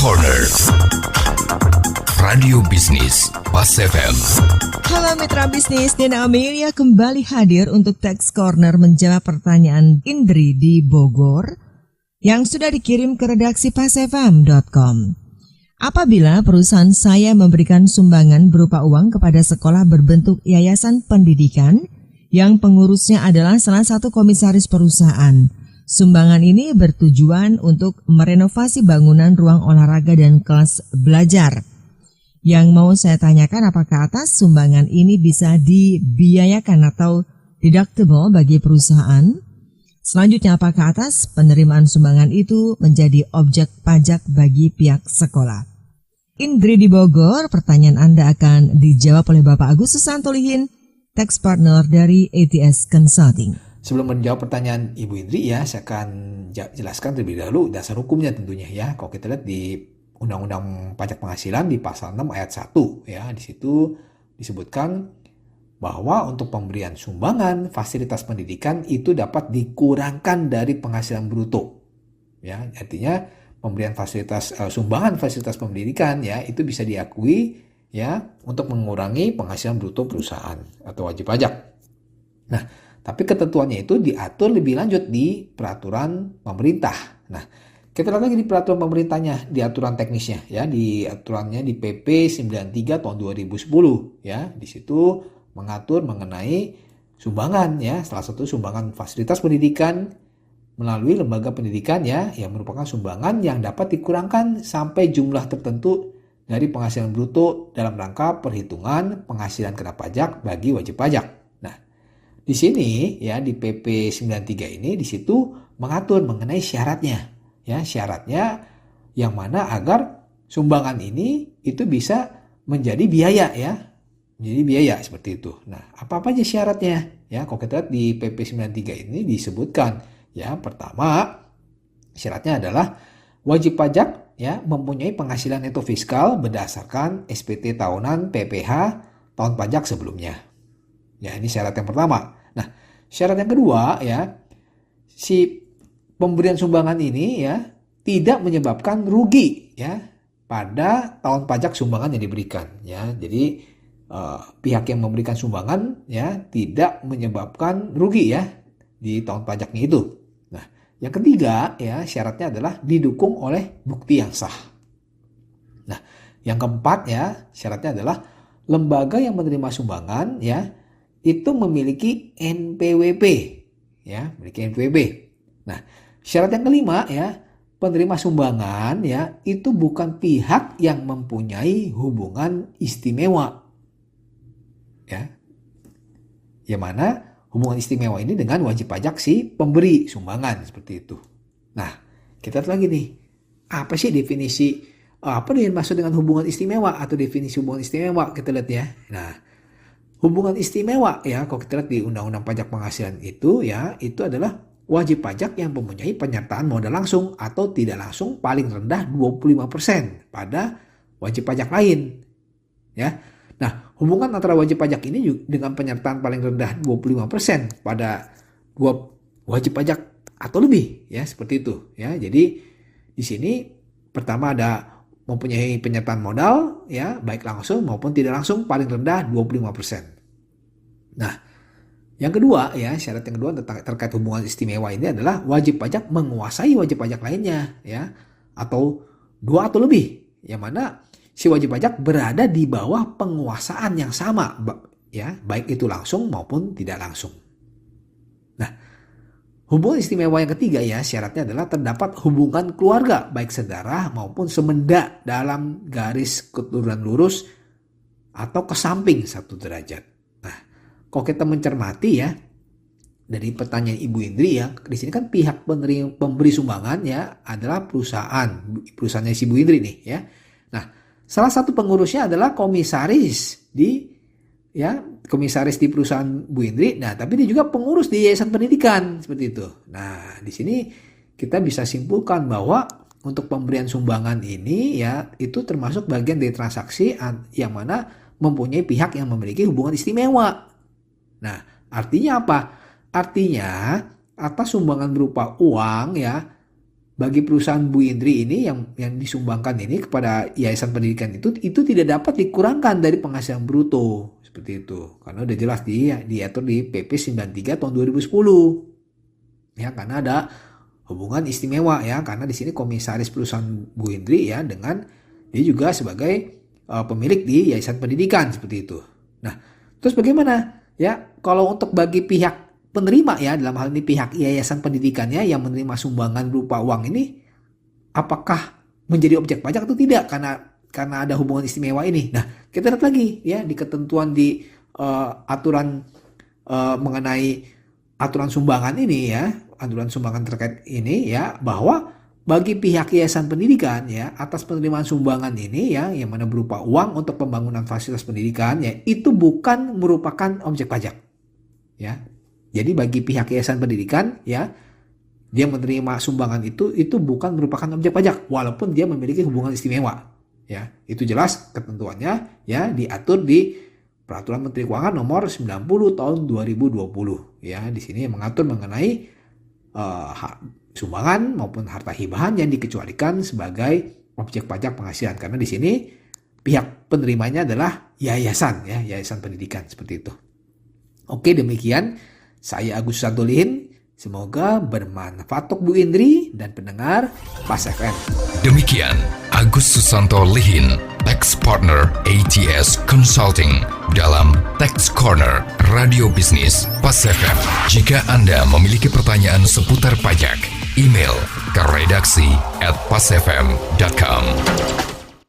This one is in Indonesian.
Corner Radio Bisnis Pas FM. Halo mitra bisnis, Nina Amelia kembali hadir untuk Tax Corner menjawab pertanyaan Indri di Bogor yang sudah dikirim ke redaksi pasfm.com. Apabila perusahaan saya memberikan sumbangan berupa uang kepada sekolah berbentuk yayasan pendidikan yang pengurusnya adalah salah satu komisaris perusahaan, sumbangan ini bertujuan untuk merenovasi bangunan ruang olahraga dan kelas belajar. Yang mau saya tanyakan, apakah atas sumbangan ini bisa dibiayakan atau deductible bagi perusahaan? Selanjutnya, apakah atas penerimaan sumbangan itu menjadi objek pajak bagi pihak sekolah? Indri di Bogor, pertanyaan Anda akan dijawab oleh Bapak Agus Susanto-Lihin, Tax Partner dari ATS Consulting. Sebelum menjawab pertanyaan Ibu Indri ya, saya akan jelaskan terlebih dahulu dasar hukumnya tentunya ya. Kalau kita lihat di Undang-Undang Pajak Penghasilan di pasal 6 ayat 1 ya, di situ disebutkan bahwa untuk pemberian sumbangan fasilitas pendidikan itu dapat dikurangkan dari penghasilan bruto. Ya, artinya pemberian sumbangan fasilitas pendidikan ya itu bisa diakui ya untuk mengurangi penghasilan bruto perusahaan atau wajib pajak. Nah, tapi ketentuannya itu diatur lebih lanjut di peraturan pemerintah. Nah, kita lihat lagi di peraturan pemerintahnya, di aturan teknisnya ya, di aturannya di PP 93 tahun 2010 ya. Di situ mengatur mengenai sumbangan ya, salah satu sumbangan fasilitas pendidikan melalui lembaga pendidikan ya, yang merupakan sumbangan yang dapat dikurangkan sampai jumlah tertentu dari penghasilan bruto dalam rangka perhitungan penghasilan kena pajak bagi wajib pajak. Di sini ya di PP 93 ini di situ mengatur mengenai syaratnya. Ya, syaratnya yang mana agar sumbangan ini itu bisa menjadi biaya ya. Menjadi biaya seperti itu. Nah, apa aja syaratnya? Ya, kalau kita lihat di PP 93 ini disebutkan ya, pertama syaratnya adalah wajib pajak ya mempunyai penghasilan neto fiskal berdasarkan SPT tahunan PPh tahun pajak sebelumnya. Ya, ini syarat yang pertama. Nah, syarat yang kedua ya, si pemberian sumbangan ini ya tidak menyebabkan rugi ya pada tahun pajak sumbangan yang diberikan ya. Jadi pihak yang memberikan sumbangan ya tidak menyebabkan rugi ya di tahun pajaknya itu. Nah, yang ketiga ya syaratnya adalah didukung oleh bukti yang sah. Nah, yang keempat ya syaratnya adalah lembaga yang menerima sumbangan ya itu memiliki NPWP ya, memiliki NPWP. Nah, syarat yang kelima ya, penerima sumbangan ya itu bukan pihak yang mempunyai hubungan istimewa. Ya. Yang mana hubungan istimewa ini dengan wajib pajak si pemberi sumbangan seperti itu. Nah, kita lihat lagi nih. Apa sih definisi apa yang dimaksud dengan hubungan istimewa atau definisi hubungan istimewa? Kita lihat ya. Nah, hubungan istimewa ya, kalau kita lihat di Undang-Undang Pajak Penghasilan itu ya, itu adalah wajib pajak yang mempunyai penyertaan modal langsung atau tidak langsung paling rendah 25% pada wajib pajak lain. Ya. Nah, hubungan antara wajib pajak ini dengan penyertaan paling rendah 25% pada dua wajib pajak atau lebih ya, seperti itu ya. Jadi di sini pertama ada mempunyai penyertaan modal ya baik langsung maupun tidak langsung paling rendah 25%. Nah, yang kedua ya, syarat yang kedua terkait hubungan istimewa ini adalah wajib pajak menguasai wajib pajak lainnya ya atau dua atau lebih, yang mana si wajib pajak berada di bawah penguasaan yang sama ya, baik itu langsung maupun tidak langsung. Nah, hubungan istimewa yang ketiga ya, syaratnya adalah terdapat hubungan keluarga baik sedarah maupun semenda dalam garis keturunan lurus atau ke samping 1 derajat. Nah, kalau kita mencermati ya dari pertanyaan Ibu Indri ya, di sini kan pihak pemberi sumbangan ya adalah perusahaannya si Ibu Indri nih ya. Nah, salah satu pengurusnya adalah komisaris di perusahaan Bu Indri. Nah, tapi dia juga pengurus di yayasan pendidikan seperti itu. Nah, di sini kita bisa simpulkan bahwa untuk pemberian sumbangan ini ya itu termasuk bagian dari transaksi yang mana mempunyai pihak yang memiliki hubungan istimewa. Nah, artinya apa? Artinya atas sumbangan berupa uang ya bagi perusahaan Bu Indri ini yang disumbangkan ini kepada Yayasan Pendidikan itu tidak dapat dikurangkan dari penghasilan bruto seperti itu. Karena udah jelas diatur di PP 93 tahun 2010. Ya, karena ada hubungan istimewa ya, karena di sini komisaris perusahaan Bu Indri ya dengan dia juga sebagai pemilik di Yayasan Pendidikan seperti itu. Nah, terus bagaimana? Ya, kalau untuk bagi pihak penerima ya, dalam hal ini pihak yayasan pendidikannya yang menerima sumbangan berupa uang ini, apakah menjadi objek pajak atau tidak karena ada hubungan istimewa ini. Nah, kita lihat lagi ya di ketentuan di aturan mengenai aturan sumbangan ini ya, aturan sumbangan terkait ini ya, bahwa bagi pihak yayasan pendidikan ya, atas penerimaan sumbangan ini ya, yang mana berupa uang untuk pembangunan fasilitas pendidikan ya, itu bukan merupakan objek pajak ya. Jadi bagi pihak yayasan pendidikan ya, dia menerima sumbangan itu bukan merupakan objek pajak walaupun dia memiliki hubungan istimewa ya. Itu jelas ketentuannya ya, diatur di Peraturan Menteri Keuangan nomor 90 tahun 2020 ya. Di sini mengatur mengenai sumbangan maupun harta hibahan yang dikecualikan sebagai objek pajak penghasilan, karena di sini pihak penerimanya adalah yayasan ya, yayasan pendidikan seperti itu. Oke, demikian saya Agus Santolihin. Semoga bermanfaat untuk Bu Indri dan pendengar Pas FM. Demikian Agus Susanto Lihin, Tax Partner ATS Consulting dalam Tax Corner Radio Bisnis Pas FM. Jika Anda memiliki pertanyaan seputar pajak, email ke redaksi@pasfm.com.